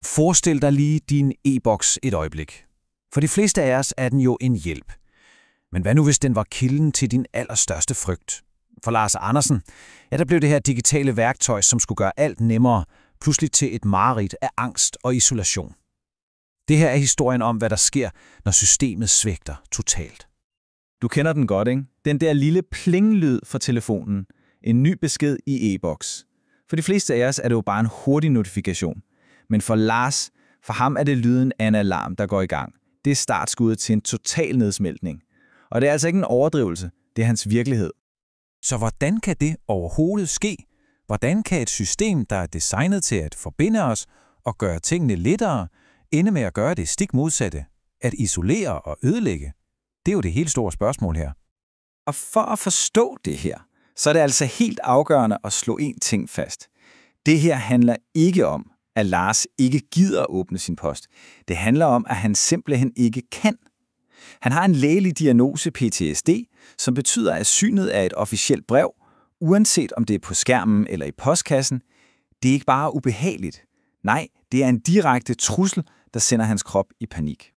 Forestil dig lige din e-boks et øjeblik. For de fleste af os er den jo en hjælp. Men hvad nu, hvis den var kilden til din allerstørste frygt? For Lars Andersen, der blev det her digitale værktøj, som skulle gøre alt nemmere, pludselig til et mareridt af angst og isolation. Det her er historien om, hvad der sker, når systemet svigter totalt. Du kender den godt, ikke? Den der lille plinglyd fra telefonen. En ny besked i e-boks. For de fleste af os er det jo bare en hurtig notifikation. Men for Lars, for ham er det lyden af en alarm, der går i gang. Det er startskuddet til en total nedsmeltning. Og det er altså ikke en overdrivelse. Det er hans virkelighed. Så hvordan kan det overhovedet ske? Hvordan kan et system, der er designet til at forbinde os og gøre tingene lettere, ende med at gøre det stik modsatte? At isolere og ødelægge? Det er jo det helt store spørgsmål her. Og for at forstå det her, så er det altså helt afgørende at slå en ting fast. Det her handler ikke om, at Lars ikke gider at åbne sin post. Det handler om, at han simpelthen ikke kan. Han har en lægelig diagnose PTSD, som betyder, at synet af et officielt brev, uanset om det er på skærmen eller i postkassen, det er ikke bare ubehageligt. Nej, det er en direkte trussel, der sender hans krop i panik.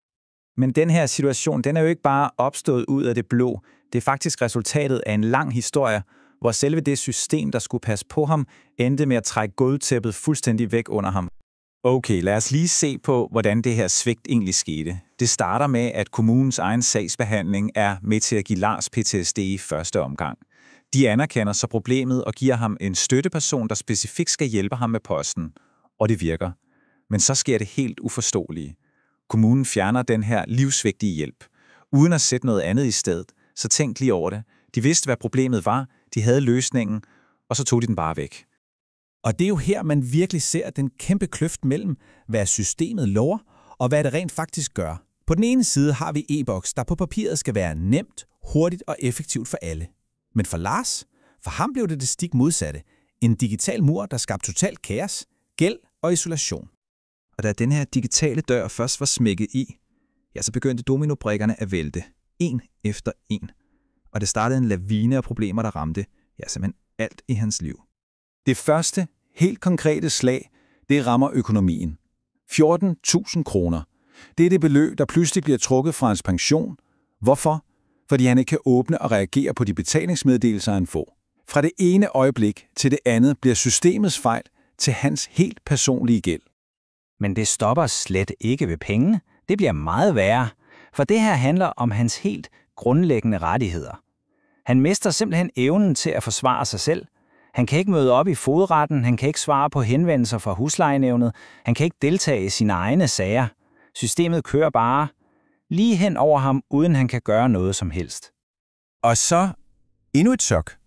Men den her situation, den er jo ikke bare opstået ud af det blå. Det er faktisk resultatet af en lang historie, hvor selve det system, der skulle passe på ham, endte med at trække gulvtæppet fuldstændig væk under ham. Okay, lad os lige se på, hvordan det her svigt egentlig skete. Det starter med, at kommunens egen sagsbehandling er med til at give Lars PTSD i første omgang. De anerkender så problemet og giver ham en støtteperson, der specifikt skal hjælpe ham med posten. Og det virker. Men så sker det helt uforståelige. Kommunen fjerner den her livsvigtige hjælp. Uden at sætte noget andet i stedet, så tænk lige over det. De vidste, hvad problemet var, de havde løsningen, og så tog de den bare væk. Og det er jo her, man virkelig ser den kæmpe kløft mellem, hvad systemet lover, og hvad det rent faktisk gør. På den ene side har vi e-boks, der på papiret skal være nemt, hurtigt og effektivt for alle. Men for Lars, for ham blev det stik modsatte. En digital mur, der skabte totalt kaos, gæld og isolation. Og da den her digitale dør først var smækket i, ja, så begyndte dominobrikkerne at vælte, en efter en. Og det startede en lavine af problemer, der ramte, ja, simpelthen alt i hans liv. Det første, helt konkrete slag, det rammer økonomien. 14.000 kroner. Det er det beløb, der pludselig bliver trukket fra hans pension. Hvorfor? Fordi han ikke kan åbne og reagere på de betalingsmeddelelser, han får. Fra det ene øjeblik til det andet bliver systemets fejl til hans helt personlige gæld. Men det stopper slet ikke ved penge. Det bliver meget værre, for det her handler om hans helt grundlæggende rettigheder. Han mister simpelthen evnen til at forsvare sig selv. Han kan ikke møde op i fogedretten, han kan ikke svare på henvendelser fra huslejenævnet, han kan ikke deltage i sine egne sager. Systemet kører bare lige hen over ham, uden han kan gøre noget som helst. Og så endnu et chok.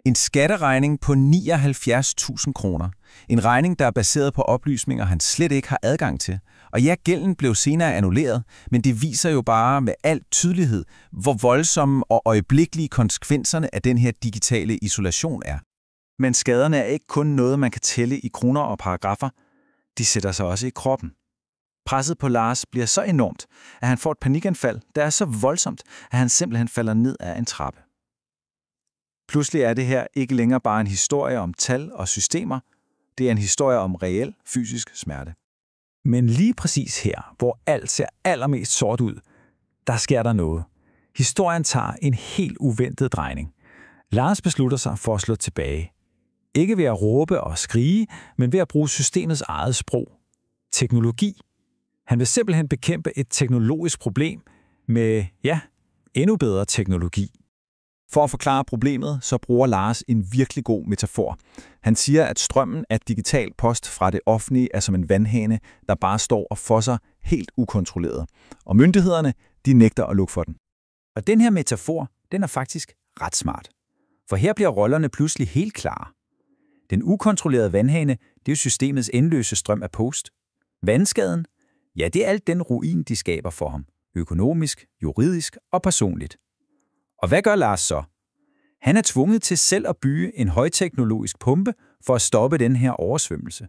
En skatteregning på 79.000 kroner. En regning, der er baseret på oplysninger, han slet ikke har adgang til. Og ja, gælden blev senere annulleret, men det viser jo bare med al tydelighed, hvor voldsomme og øjeblikkelige konsekvenserne af den her digitale isolation er. Men skaderne er ikke kun noget, man kan tælle i kroner og paragraffer. De sætter sig også i kroppen. Presset på Lars bliver så enormt, at han får et panikanfald, der er så voldsomt, at han simpelthen falder ned af en trappe. Pludselig er det her ikke længere bare en historie om tal og systemer. Det er en historie om reel fysisk smerte. Men lige præcis her, hvor alt ser allermest sort ud, der sker der noget. Historien tager en helt uventet drejning. Lars beslutter sig for at slå tilbage. Ikke ved at råbe og skrige, men ved at bruge systemets eget sprog. Teknologi. Han vil simpelthen bekæmpe et teknologisk problem med, ja, endnu bedre teknologi. For at forklare problemet, så bruger Lars en virkelig god metafor. Han siger, at strømmen af digital post fra det offentlige er som en vandhane, der bare står og fosser helt ukontrolleret. Og myndighederne, de nægter at lukke for den. Og den her metafor, den er faktisk ret smart. For her bliver rollerne pludselig helt klare. Den ukontrollerede vandhane, det er jo systemets endeløse strøm af post. Vandskaden, ja, det er alt den ruin, de skaber for ham. Økonomisk, juridisk og personligt. Og hvad gør Lars så? Han er tvunget til selv at bygge en højteknologisk pumpe for at stoppe den her oversvømmelse.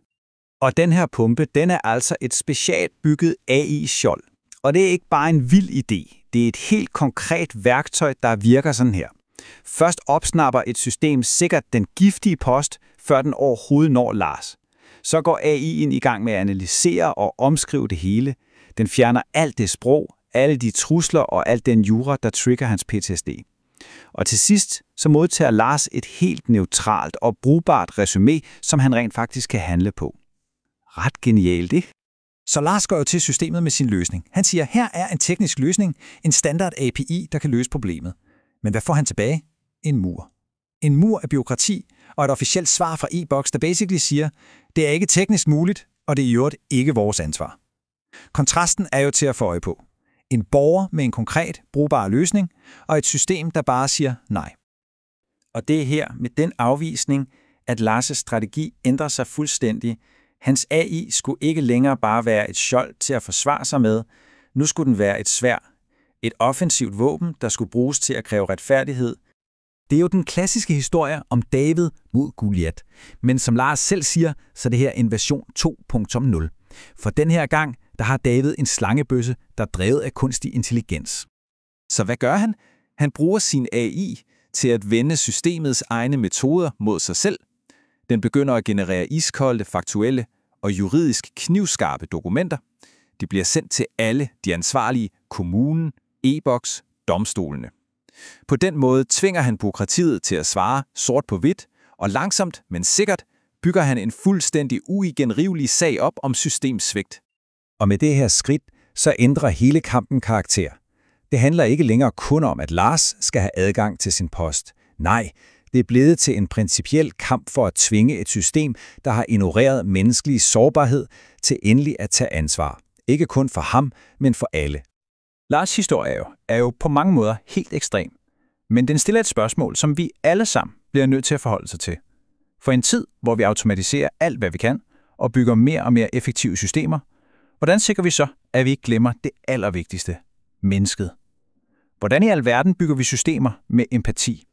Og den her pumpe, den er altså et specielt bygget AI-skjold. Og det er ikke bare en vild idé. Det er et helt konkret værktøj, der virker sådan her. Først opsnapper et system sikkert den giftige post, før den overhovedet når Lars. Så går AI'en i gang med at analysere og omskrive det hele. Den fjerner alt det sprog, alle de trusler og alt den jura, der trigger hans PTSD. Og til sidst så modtager Lars et helt neutralt og brugbart resume, som han rent faktisk kan handle på. Ret genialt, ikke? Så Lars går jo til systemet med sin løsning. Han siger, her er en teknisk løsning, en standard API, der kan løse problemet. Men hvad får han tilbage? En mur. En mur af bureaukrati og et officielt svar fra e-boks, der basically siger, det er ikke teknisk muligt, og det er i øvrigt ikke vores ansvar. Kontrasten er jo til at få øje på. En borger med en konkret, brugbar løsning, og et system, der bare siger nej. Og det er her med den afvisning, at Lars' strategi ændrer sig fuldstændig. Hans AI skulle ikke længere bare være et skjold til at forsvare sig med. Nu skulle den være et sværd. Et offensivt våben, der skulle bruges til at kræve retfærdighed. Det er jo den klassiske historie om David mod Goliat. Men som Lars selv siger, så er det her en version 2.0. For den her gang, der har David en slangebøsse, der er drevet af kunstig intelligens. Så hvad gør han? Han bruger sin AI til at vende systemets egne metoder mod sig selv. Den begynder at generere iskolde, faktuelle og juridisk knivskarpe dokumenter. De bliver sendt til alle de ansvarlige, kommunen, e-boks, domstolene. På den måde tvinger han bureaukratiet til at svare sort på hvidt, og langsomt, men sikkert, bygger han en fuldstændig uigenrivelig sag op om systemsvigt. Og med det her skridt, så ændrer hele kampen karakter. Det handler ikke længere kun om, at Lars skal have adgang til sin post. Nej, det er blevet til en principiel kamp for at tvinge et system, der har ignoreret menneskelig sårbarhed, til endelig at tage ansvar. Ikke kun for ham, men for alle. Lars' historie er jo på mange måder helt ekstrem, men den stiller et spørgsmål, som vi alle sammen bliver nødt til at forholde sig til. For en tid, hvor vi automatiserer alt, hvad vi kan, og bygger mere og mere effektive systemer, hvordan sikrer vi så, at vi ikke glemmer det allervigtigste, mennesket? Hvordan i alverden bygger vi systemer med empati?